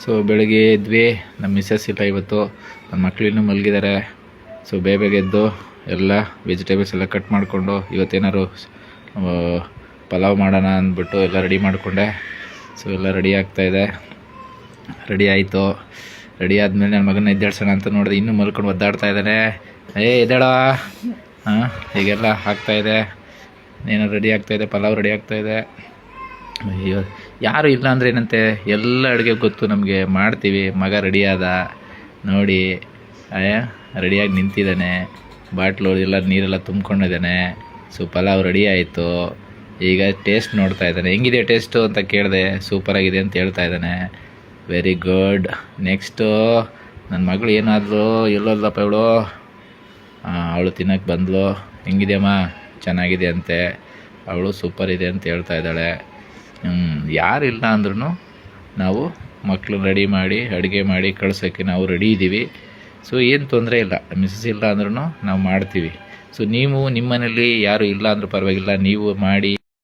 So ಬೆಳಗ್ಗೆ ಎದ್ವಿ, ನಮ್ಮ missus ಇಲ್ಲ ಇವತ್ತು, ನನ್ನ ಮಕ್ಕಳು ಇನ್ನೂ ಮಲಗಿದ್ದಾರೆ. ಸೊ ಬೇಗ ಎದ್ದು ಎಲ್ಲ ವೆಜಿಟೇಬಲ್ಸ್ ಎಲ್ಲ ಕಟ್ ಮಾಡಿಕೊಂಡು ಇವತ್ತೇನಾದ್ರು ಪಲಾವ್ ಮಾಡೋಣ ಅಂದ್ಬಿಟ್ಟು ಎಲ್ಲ ರೆಡಿ ಮಾಡಿಕೊಂಡೆ. ಸೊ ಎಲ್ಲ ರೆಡಿ ಆಗ್ತಾಯಿದೆ. ರೆಡಿ ಆಯಿತು. ರೆಡಿ ಆದಮೇಲೆ ನನ್ನ ಮಗನ ಎದ್ದೇಳ್ಸೋಣ ಅಂತ ನೋಡಿದೆ, ಇನ್ನೂ ಮಲ್ಕೊಂಡು ಒದ್ದಾಡ್ತಾ ಇದ್ದಾನೆ. ಎದ್ದೇಳ ಹೀಗೆಲ್ಲ ಆಗ್ತಾಯಿದೆ. ಏನೋ ರೆಡಿ ಆಗ್ತಾಯಿದೆ, ಪಲಾವ್ ರೆಡಿ ಆಗ್ತಾಯಿದೆ. ಅಯ್ಯೋ, ಯಾರು ಇಲ್ಲ ಅಂದರೆ ಏನಂತೆ, ಎಲ್ಲ ಅಡುಗೆ ಗೊತ್ತು ನಮಗೆ, ಮಾಡ್ತೀವಿ. ಮಗ ರೆಡಿಯಾದ ನೋಡಿ, ರೆಡಿಯಾಗಿ ನಿಂತಿದ್ದಾನೆ, ಬಾಟ್ಲು ಎಲ್ಲ ನೀರೆಲ್ಲ ತುಂಬ್ಕೊಂಡಿದ್ದಾನೆ. ಸೊ ಪಲಾವ್ ರೆಡಿ ಆಯಿತು. ಈಗ ಟೇಸ್ಟ್ ನೋಡ್ತಾ ಇದ್ದಾನೆ, ಹೆಂಗಿದೆ ಟೇಸ್ಟು ಅಂತ ಕೇಳಿದೆ. ಸೂಪರಾಗಿದೆ ಅಂತ ಹೇಳ್ತಾ ಇದ್ದಾನೆ. Very good. ನೆಕ್ಸ್ಟು ನನ್ನ ಮಗಳು ಏನಾದರೂ ಎಲ್ಲೋಲ್ಲಪ್ಪ ಇವಳು, ಅವಳು ತಿನ್ನೋಕ್ಕೆ ಬಂದಳು. ಹೆಂಗಿದೆಯಮ್ಮ? ಚೆನ್ನಾಗಿದೆ ಅಂತೆ. ಅವಳು ಸೂಪರ್ ಇದೆ ಅಂತ ಹೇಳ್ತಾ ಇದ್ದಾಳೆ. ಯಾರಿಲ್ಲ ಅಂದ್ರೂ ನಾವು ಮಕ್ಕಳು ರೆಡಿ ಮಾಡಿ ಅಡುಗೆ ಮಾಡಿ ಕಳ್ಸೋಕ್ಕೆ ನಾವು ರೆಡಿ ಇದ್ದೀವಿ. ಸೊ ಏನು ತೊಂದರೆ ಇಲ್ಲ, ಮಿಸ್ಸಸ್ ಇಲ್ಲ ಅಂದ್ರೂ ನಾವು ಮಾಡ್ತೀವಿ. ಸೊ ನೀವು ನಿಮ್ಮ ಮನೇಲಿ ಯಾರು ಇಲ್ಲ ಅಂದರೂ ಪರವಾಗಿಲ್ಲ, ನೀವು ಮಾಡಿ.